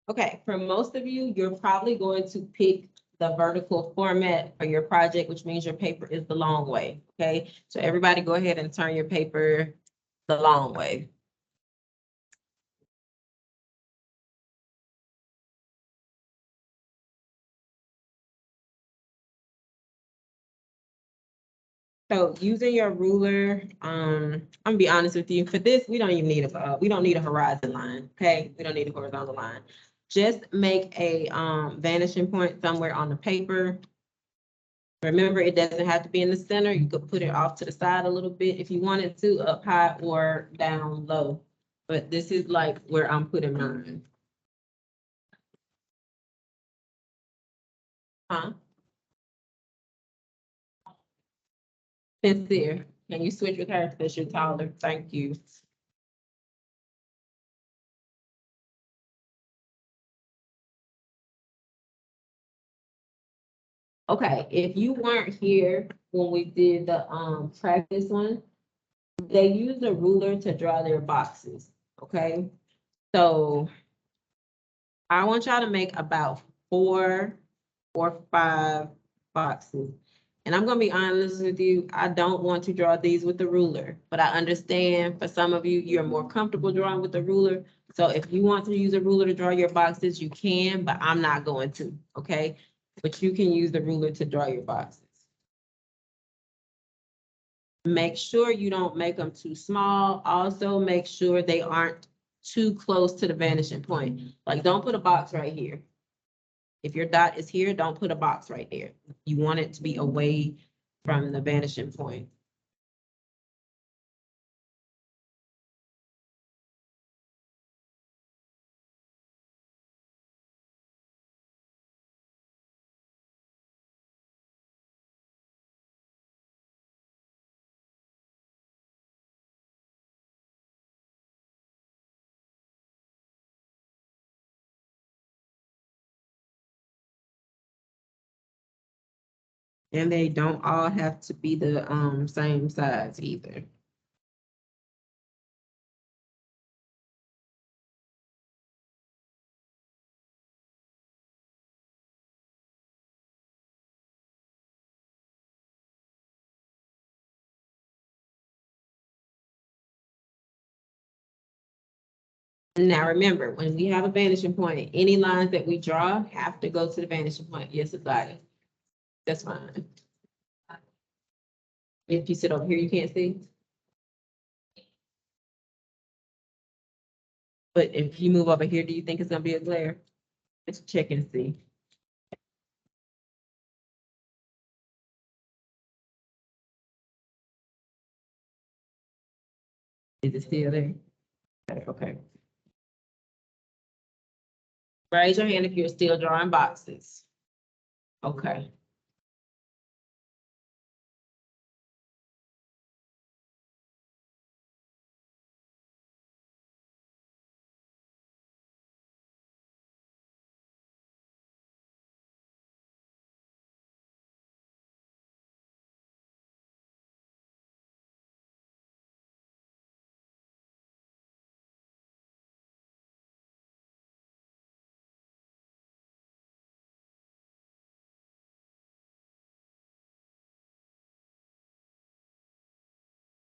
Okay, for most of you, you're probably going to pick the vertical format for your project, which means your paper is the long way, okay? So everybody go ahead and turn your paper the long way. So using your ruler, I'm gonna be honest with you, for this, we don't even need we don't need a horizon line, okay? We don't need a horizontal line. Just make a, vanishing point somewhere on the paper. Remember, it doesn't have to be in the center. You could put it off to the side a little bit if you wanted to, up high or down low. But this is like where I'm putting mine. Huh? Sincere, can you switch with her because you're taller? Thank you. Okay, if you weren't here when we did the practice one, they use a ruler to draw their boxes, okay? So I want y'all to make about 4 or 5 boxes. And I'm gonna be honest with you, I don't want to draw these with the ruler, but I understand for some of you, you're more comfortable drawing with the ruler. So if you want to use a ruler to draw your boxes, you can, but I'm not going to, okay? But you can use the ruler to draw your boxes. Make sure you don't make them too small. Also, make sure they aren't too close to the vanishing point. Like, don't put a box right here. If your dot is here, don't put a box right there. You want it to be away from the vanishing point. And they don't all have to be the same size either. Now, remember, when we have a vanishing point, any lines that we draw have to go to the vanishing point. Yes, it's got it. That's fine. If you sit over here, you can't see. But if you move over here, do you think it's gonna be a glare? Let's check and see. Is it still there? Okay. Raise your hand if you're still drawing boxes. Okay.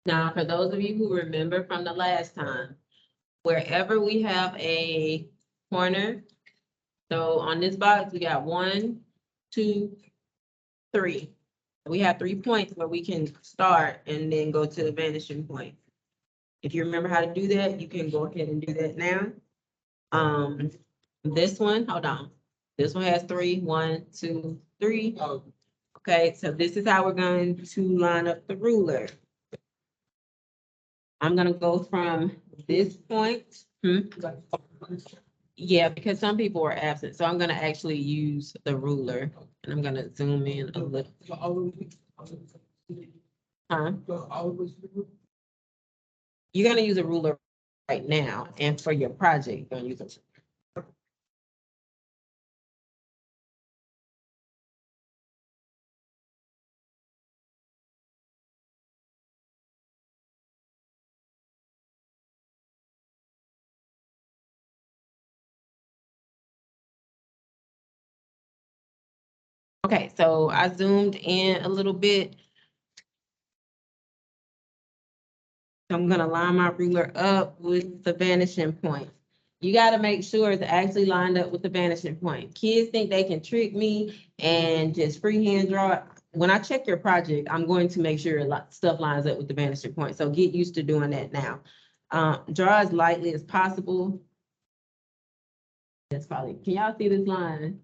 Now, for those of you who remember from the last time, wherever we have a corner, so on this box, we got 1, 2, 3. We have 3 points where we can start and then go to the vanishing point. If you remember how to do that, you can go ahead and do that now. This one, hold on. This one has 3, 1, 2, 3. Okay, so this is how we're going to line up the ruler. I'm gonna go from this point. Yeah, because some people are absent, so I'm gonna actually use the ruler and I'm gonna zoom in a little. Huh? You're gonna use a ruler right now, and for your project, you're gonna use it. Okay, so I zoomed in a little bit. I'm gonna line my ruler up with the vanishing point. You gotta make sure it's actually lined up with the vanishing point. Kids think they can trick me and just freehand draw it. When I check your project, I'm going to make sure stuff lines up with the vanishing point. So get used to doing that now. Draw as lightly as possible. That's probably, can y'all see this line?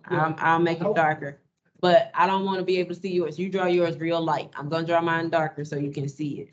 I'll make it darker, but I don't want to be able to see yours. You draw yours real light. I'm gonna draw mine darker so you can see it.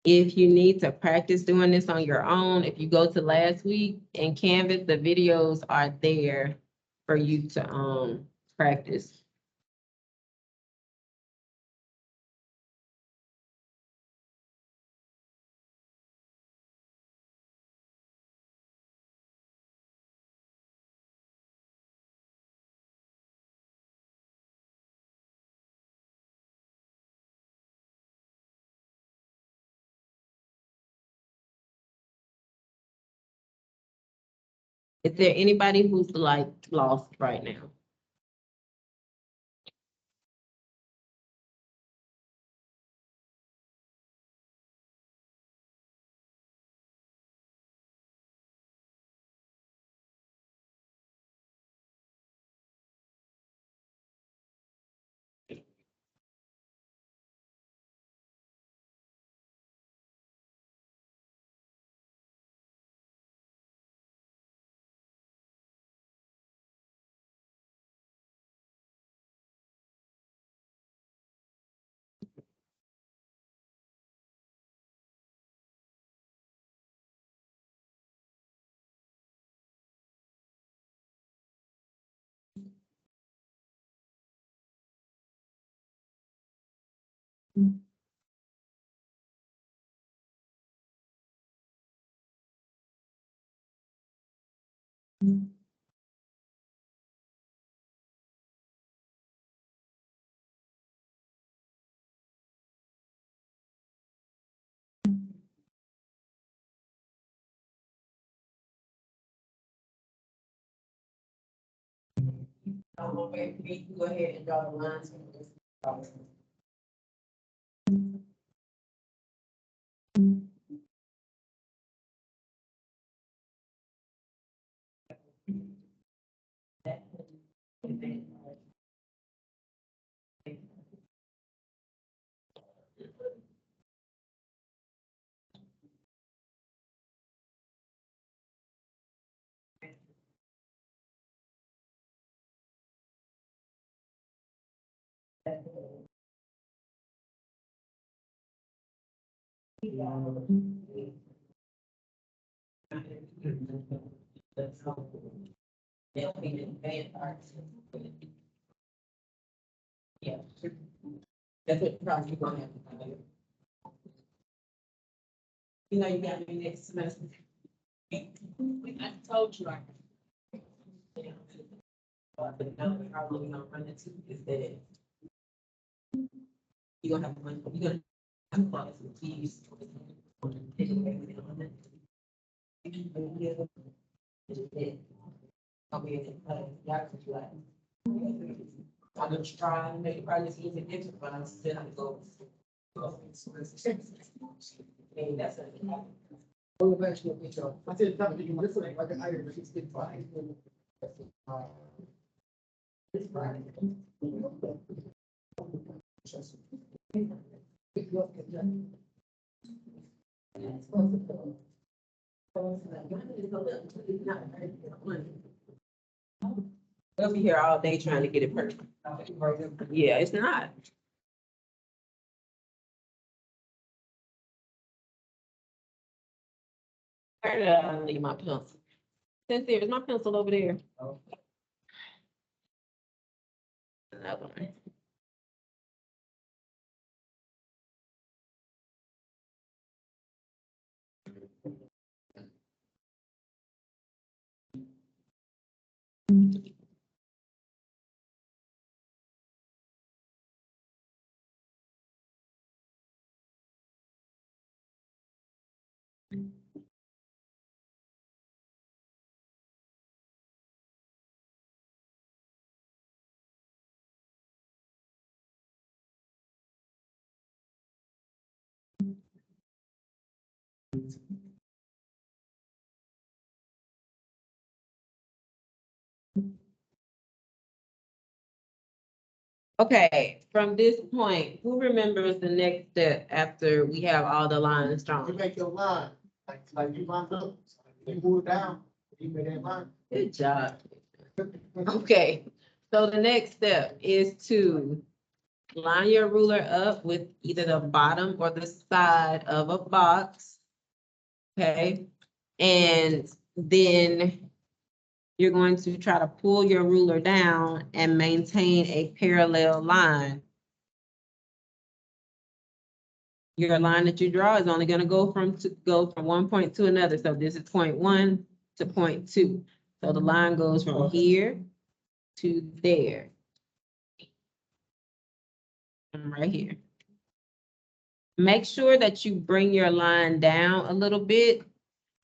If you need to practice doing this on your own, if you go to last week in Canvas, the videos are there for you to practice. Is there anybody who's like lost right now? Go ahead and draw the lines. Yeah. That's what probably gonna have to do. You know, you got me next semester. I told you. But now we're probably gonna run into is that you're gonna have to run, you're gonna have to run some keys. I'll be in the y'all can try. I'm gonna try and make it probably easy to get to, but I'm still have to go. Maybe that's a. Oh, eventually, I said, something you listen like an iron, but it's been fine. It's fine. We'll be here all day trying to get it perfect. Yeah, it's not. Where did I leave my pencil? Sincere, is my pencil over there? Another one. Okay, from this point, who remembers the next step after we have all the lines You drawn? make your line, like you line up, you move it down, you make that line. Good job. Okay, so the next step is to line your ruler up with either the bottom or the side of a box. Okay, and then you're going to try to pull your ruler down and maintain a parallel line. Your line that you draw is only gonna go from one point to another. So this is point one to point two. So the line goes from here to there. And right here. Make sure that you bring your line down a little bit.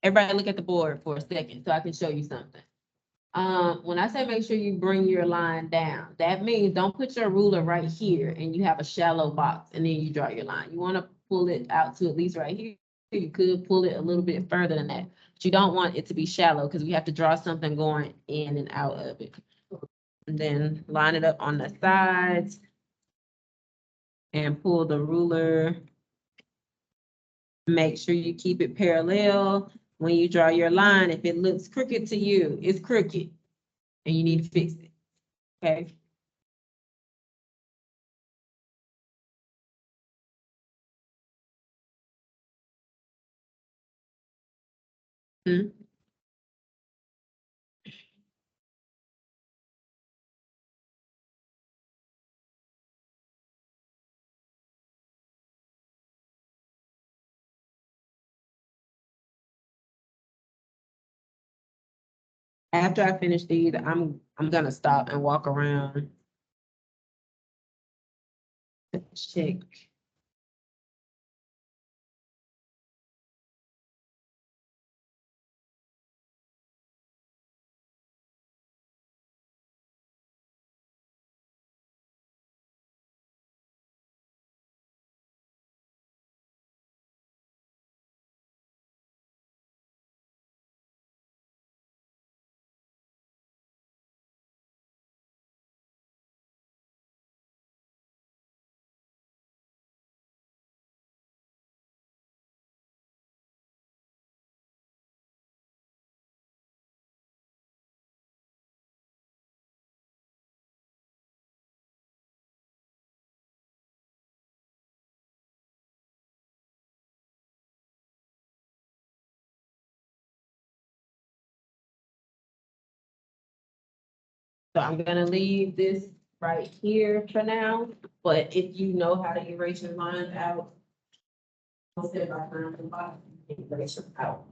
Everybody look at the board for a second so I can show you something. When I say make sure you bring your line down, that means don't put your ruler right here and you have a shallow box and then you draw your line. You want to pull it out to at least right here. You could pull it a little bit further than that, but you don't want it to be shallow because we have to draw something going in and out of it. And then line it up on the sides and pull the ruler. Make sure you keep it parallel. When you draw your line, if it looks crooked to you, it's crooked and you need to fix it. Okay. Hmm. After I finish these, I'm gonna stop and walk around. To check. So I'm gonna leave this right here for now, but if you know how to erase your lines out, I'll set it back around the bottom, erase them out.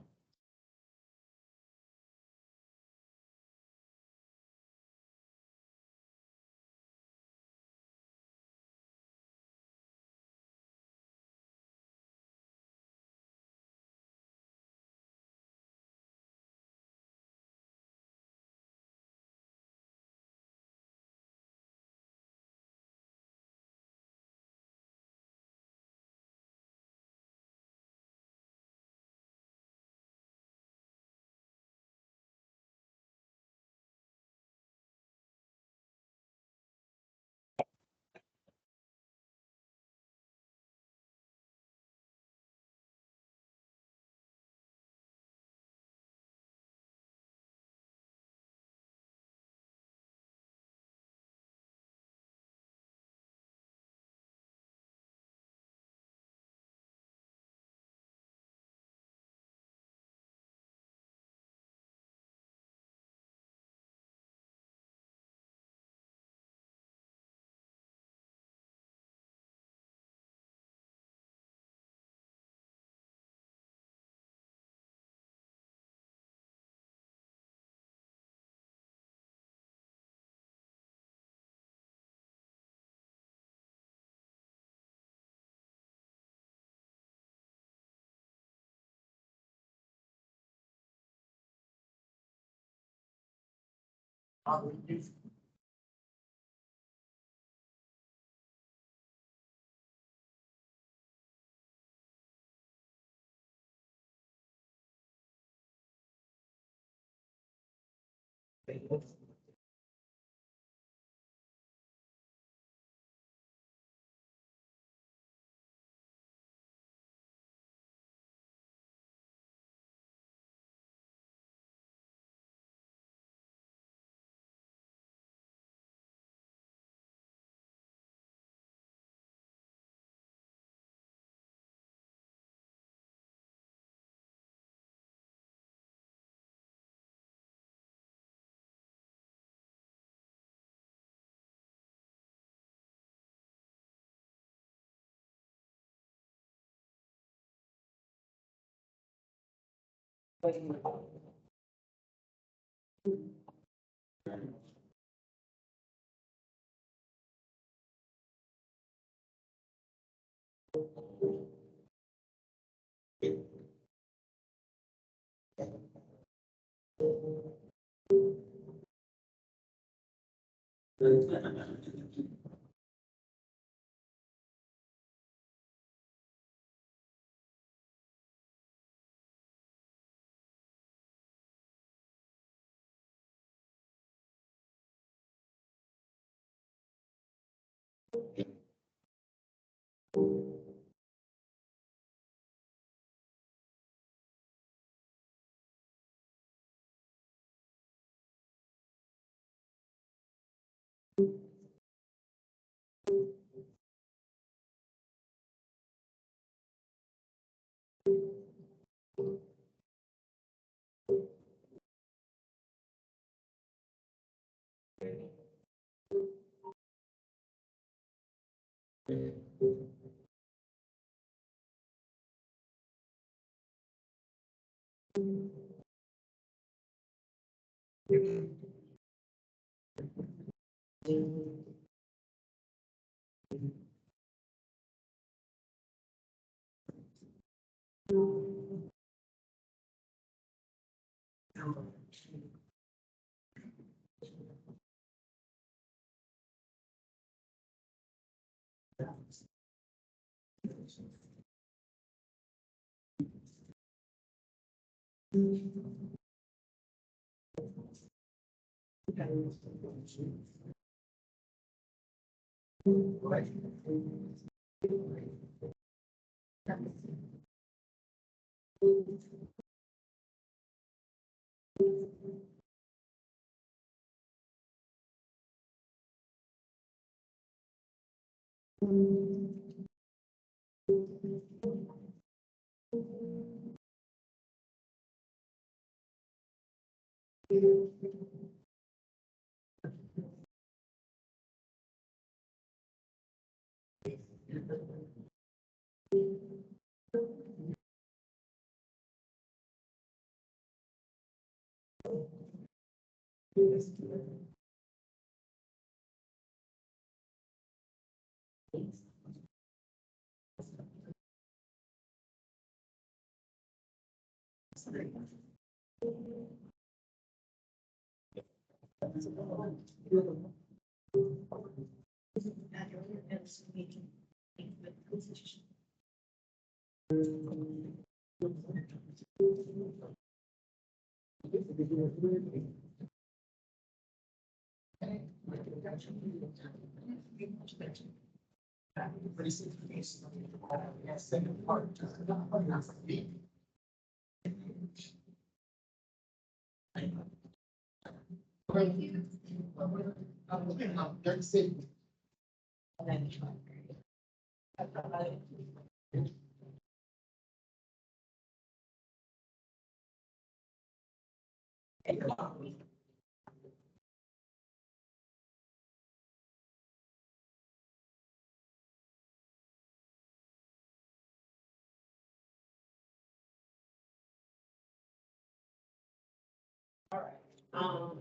Um.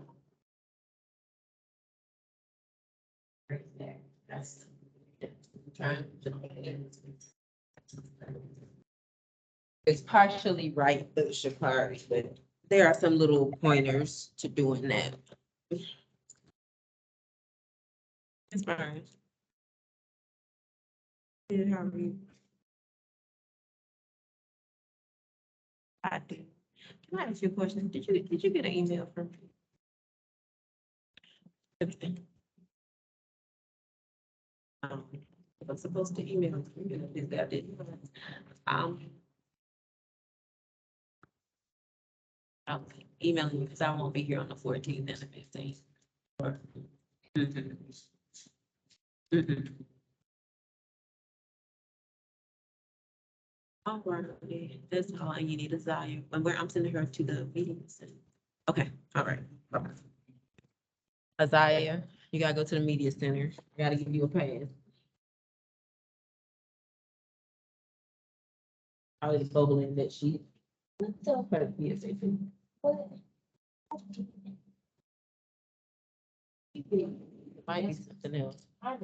Right there, that's. Trying to. It's partially right, though, Shakari, but there are some little pointers to doing that. It's fine. Yeah, how are you? I do. Can I ask you a question? Did you get an email from me? If I'm supposed to email you, is that I didn't. Um. I'm emailing you because I won't be here on the 14th and the 15th. Mhm. Mhm. All right, that's all you need is Zaya. And where I'm sending her to the meetings. Okay, all right. Okay. Azaya, you gotta go to the media center. I gotta give you a pass. I was bubbling that she. Let's tell her PSA. Might be something else. But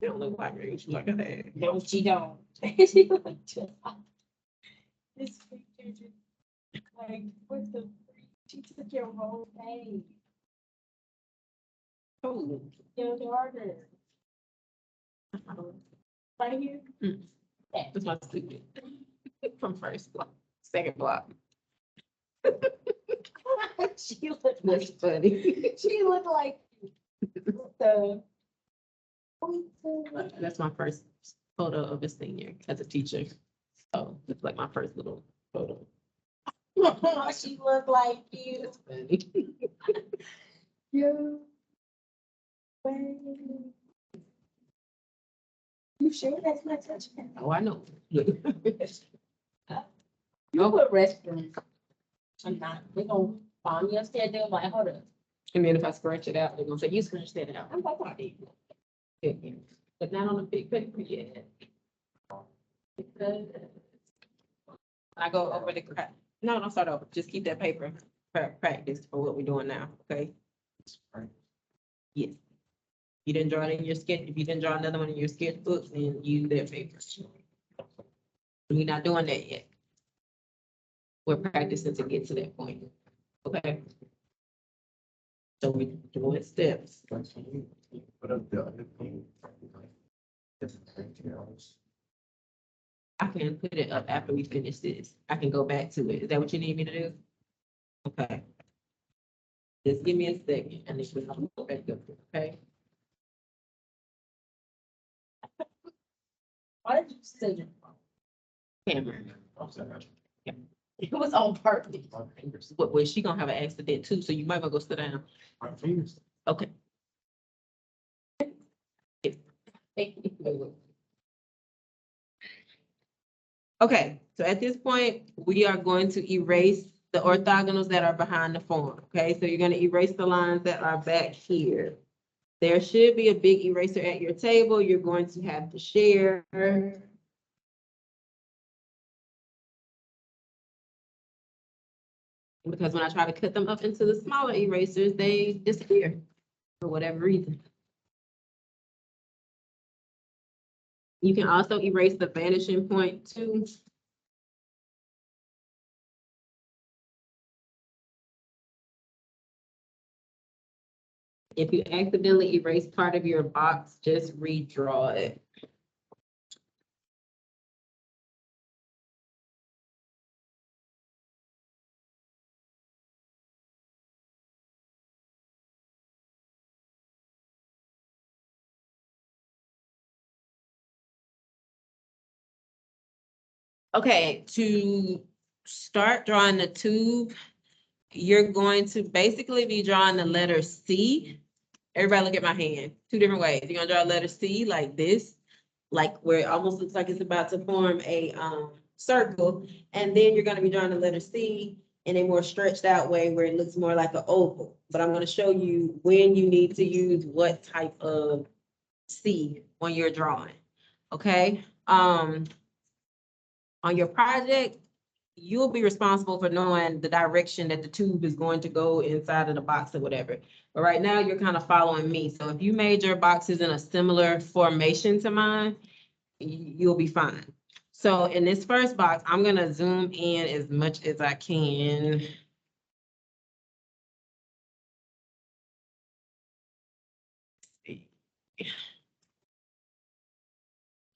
they don't look like me. She's like a head. No, she don't. She like just. This picture just like, what the, she took your whole page, Oh. your daughter, right here. Mm. Yeah. That's my stupid. From first block, second block. She looked That's like, funny. she looked like the. That's my first photo of a senior as a teacher. So it's like my first little photo. She looked like you. That's funny. You. You sure that's not touching? Oh, I know. You Oh. put restroom. I'm not, they gonna find me upstairs, they're like, hold up. And then if I scratch it out, they're gonna say, you scratched that out. I'm like, I did. But not on a big paper yet. Because I go over the crack. No, don't start over. Just keep that paper for practice for what we're doing now, okay? Yes. You didn't draw it in your sketch. If you didn't draw another one in your sketchbook, then use that paper. We're not doing that yet. We're practicing to get to that point, okay? So we're doing steps. I can put it up after we finish this. I can go back to it. Is that what you need me to do? Okay. Just give me a second and then we'll go back up, okay? Why did you say that? Camera. It was on purpose. But well, she gonna have an accident too, so you might wanna go sit down. Okay. Okay, so at this point, we are going to erase the orthogonals that are behind the form, okay? So you're gonna erase the lines that are back here. There should be a big eraser at your table. You're going to have to share. Because when I try to cut them up into the smaller erasers, they disappear for whatever reason. You can also erase the vanishing point too. If you accidentally erase part of your box, just redraw it. Okay, to start drawing the tube, you're going to basically be drawing the letter C. Everybody look at my hand, two different ways. You're gonna draw a letter C like this, like where it almost looks like it's about to form a circle. And then you're gonna be drawing the letter C in a more stretched out way where it looks more like an oval. But I'm gonna show you when you need to use what type of C when you're drawing, okay? On your project, you'll be responsible for knowing the direction that the tube is going to go inside of the box or whatever. But right now, you're kind of following me. So if you made your boxes in a similar formation to mine, you'll be fine. So in this first box, I'm gonna zoom in as much as I can.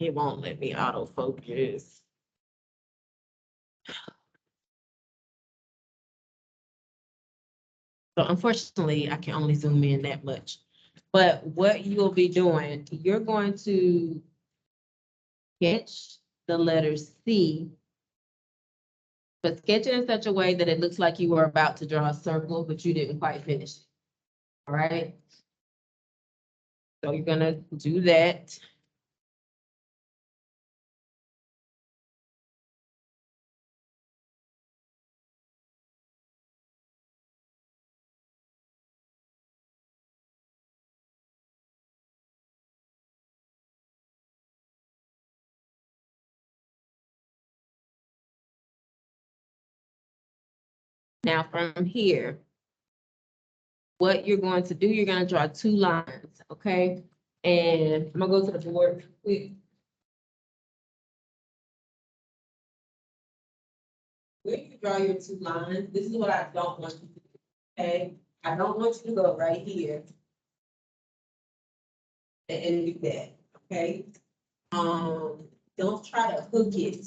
It won't let me autofocus. So unfortunately, I can only zoom in that much. But what you will be doing, you're going to sketch the letter C, but sketch it in such a way that it looks like you were about to draw a circle, but you didn't quite finish it. All right? So you're gonna do that. Now from here, what you're going to do, you're gonna draw 2 lines, okay? And I'm gonna go to the board quick. When you draw your 2 lines, this is what I don't want you to do, okay? I don't want you to go right here and do that, okay? Don't try to hook it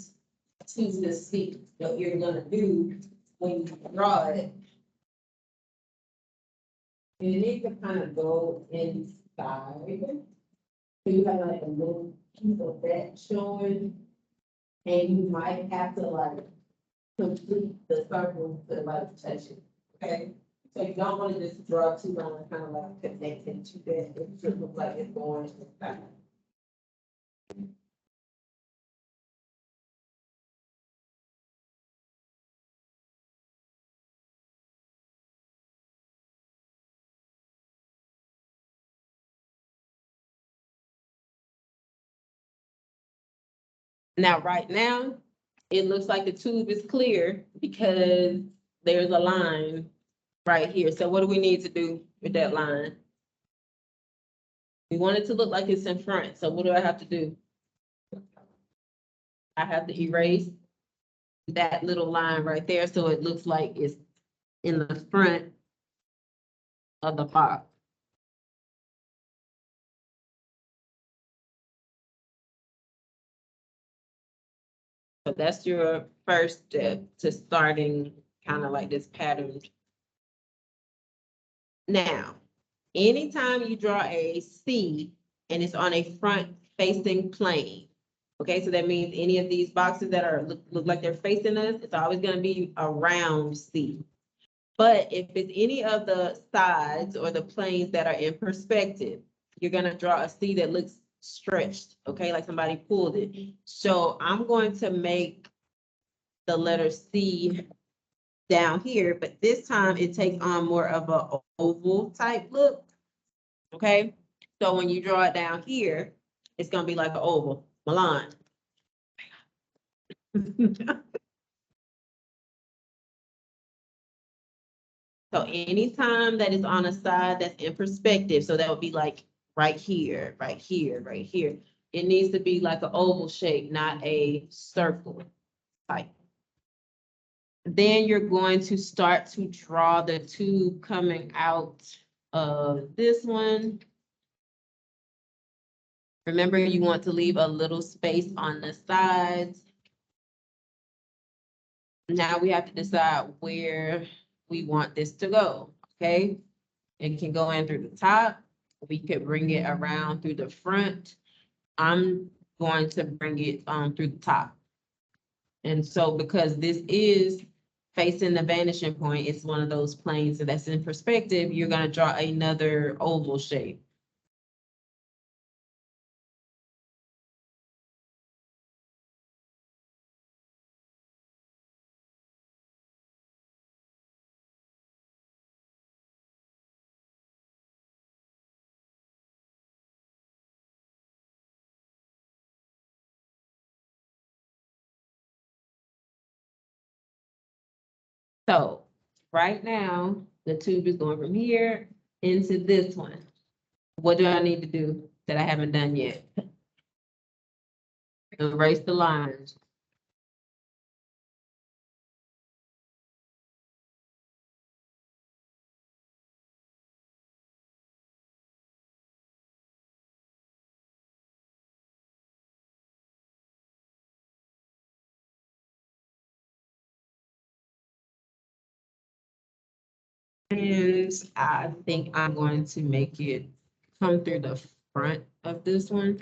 to the seat. What you're gonna do when you draw it, you need to kind of go inside. So you have like a little piece of that showing, and you might have to like complete the circle to like touch it, okay? So you don't want to just draw 2 lines kind of like connected to that, it should look like it's going inside. Now, right now, it looks like the tube is clear because there's a line right here. So what do we need to do with that line? We want it to look like it's in front. So what do I have to do? I have to erase that little line right there so it looks like it's in the front of the box. So that's your first step to starting kind of like this pattern. Now, anytime you draw a C and it's on a front facing plane, okay, so that means any of these boxes that are look like they're facing us, it's always gonna be around C. But if it's any of the sides or the planes that are in perspective, you're gonna draw a C that looks stretched, okay, like somebody pulled it. So I'm going to make the letter C down here, but this time it takes on more of a oval type look, okay? So when you draw it down here, it's gonna be like an oval, Milan. So anytime that is on a side that's in perspective, so that would be like right here, right here, right here. It needs to be like an oval shape, not a circle type. Then you're going to start to draw the tube coming out of this one. Remember, you want to leave a little space on the sides. Now we have to decide where we want this to go, okay? It can go in through the top. We could bring it around through the front. I'm going to bring it through the top. And so because this is facing the vanishing point, it's one of those planes that's in perspective, you're gonna draw another oval shape. So right now, the tube is going from here into this one. What do I need to do that I haven't done yet? Erase the lines. And I think I'm going to make it come through the front of this one.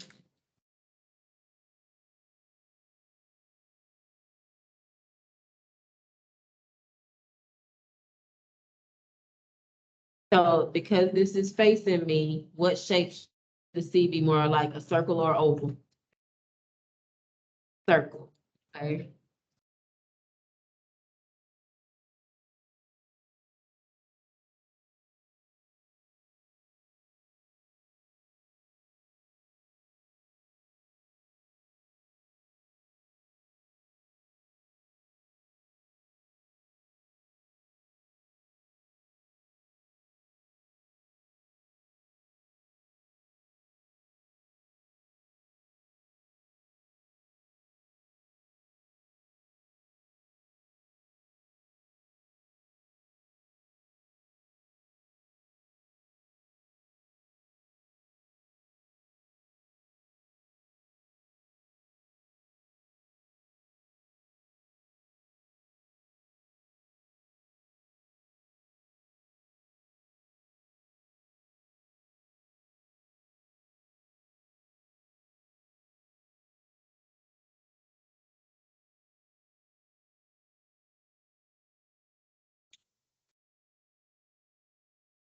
So because this is facing me, what shape should the C be more like, a circle or oval? Circle, okay?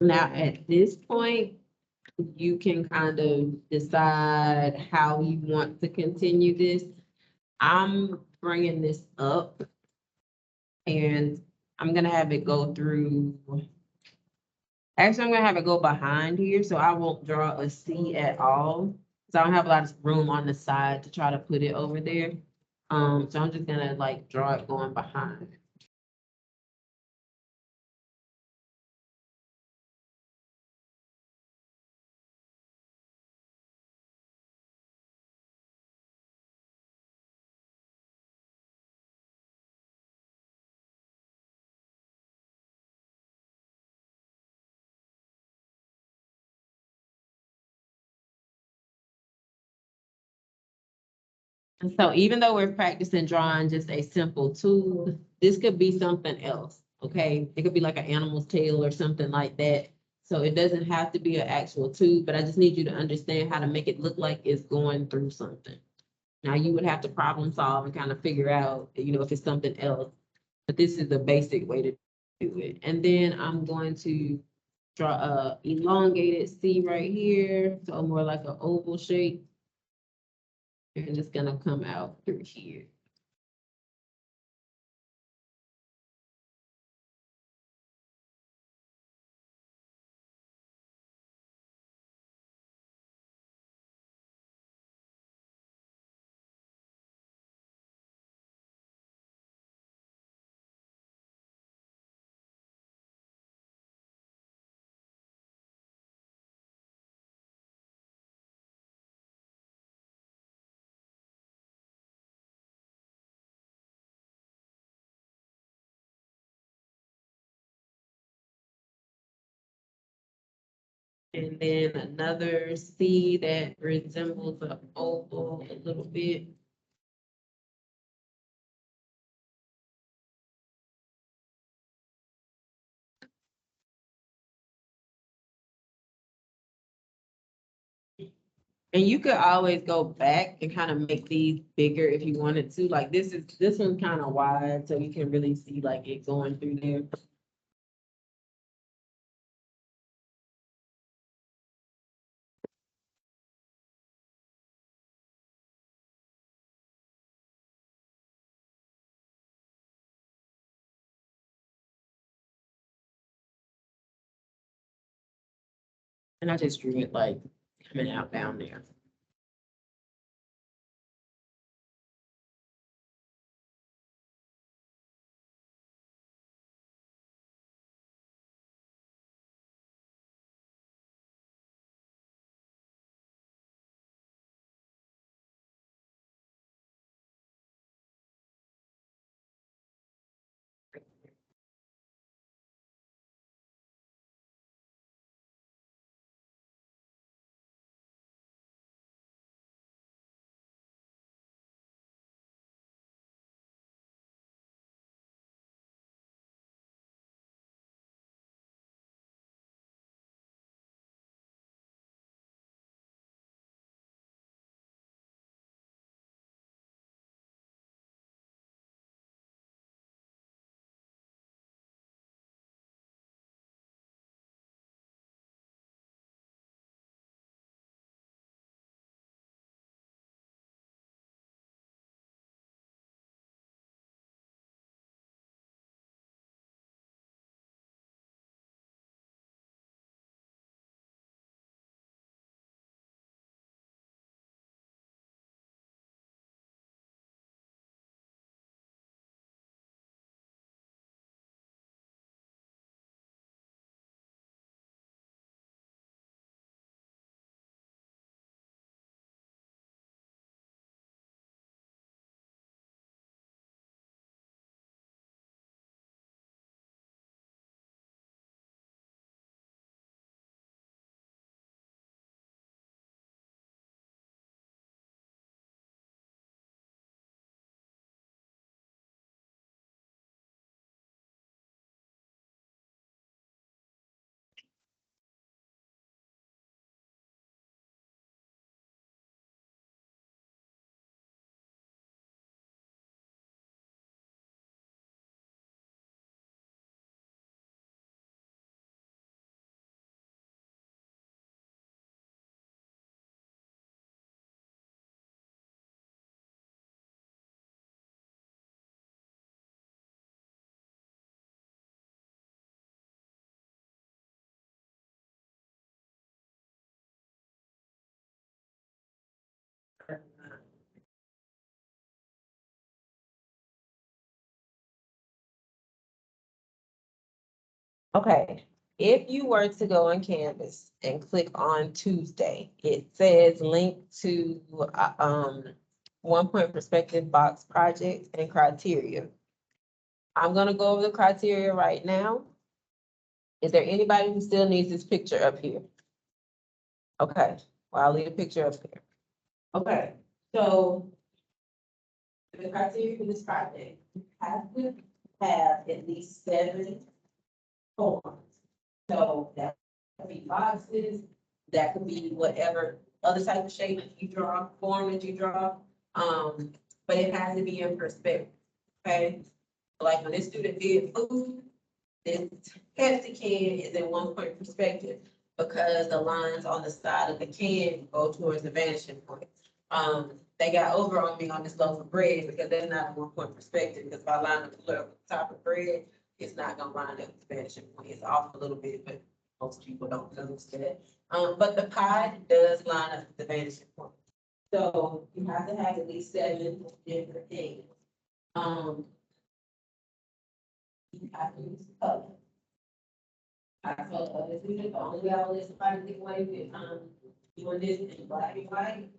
Now, at this point, you can kind of decide how you want to continue this. I'm bringing this up and I'm gonna have it go through. Actually, I'm gonna have it go behind here, so I won't draw a C at all. So I don't have a lot of room on the side to try to put it over there. So I'm just gonna like draw it going behind. And so even though we're practicing drawing just a simple tube, this could be something else, okay? It could be like an animal's tail or something like that. So it doesn't have to be an actual tube, but I just need you to understand how to make it look like it's going through something. Now you would have to problem solve and kind of figure out, if it's something else, but this is the basic way to do it. And then I'm going to draw a elongated C right here, so more like an oval shape. And it's gonna come out through here. And then another C that resembles an oval a little bit. And you could always go back and kind of make these bigger if you wanted to. Like this one's kind of wide, so you can really see like it going through there. And I just drew it like coming out down there. Okay, if you were to go on Canvas and click on Tuesday, it says link to, 1 point perspective box project and criteria. I'm gonna go over the criteria right now. Is there anybody who still needs this picture up here? Okay, well, I'll leave the picture up here. Okay, so the criteria for this project, you have to have at least 7 forms. So that could be boxes, that could be whatever other type of shape that you draw, form that you draw. But it has to be in perspective, okay? Like when this student did food, this Pepsi can is in 1 point perspective because the lines on the side of the can go towards the vanishing point. They got over on me on this loaf of bread because that's not a 1 point perspective, because if I line the color up the top of bread, it's not gonna line up with the vanishing point. It's off a little bit, but most people don't notice that. But the pie does line up with the vanishing point. So you have to have at least 7 different things. You have to use color. I told this student, the only way I will let somebody get away with, doing this in black and white,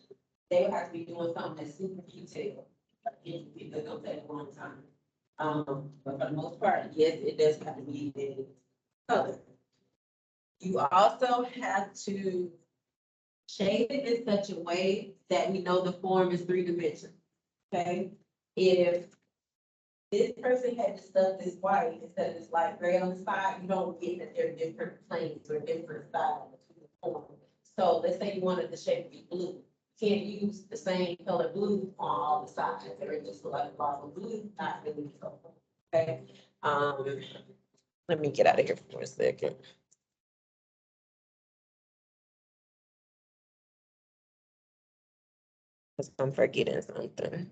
they would have to be doing something that's super detailed. They're gonna take a long time. But for the most part, yes, it does have to be in color. You also have to shape it in such a way that we know the form is 3-dimensional, okay? If this person had just done this white instead of this light gray on the side, you don't get that they're different planes or different styles between the form. So let's say you wanted the shape to be blue. You can't use the same color blue on all the sides. They're just like a bottle of blue, not really so. Okay, let me get out of here for a second. Cause I'm forgetting something.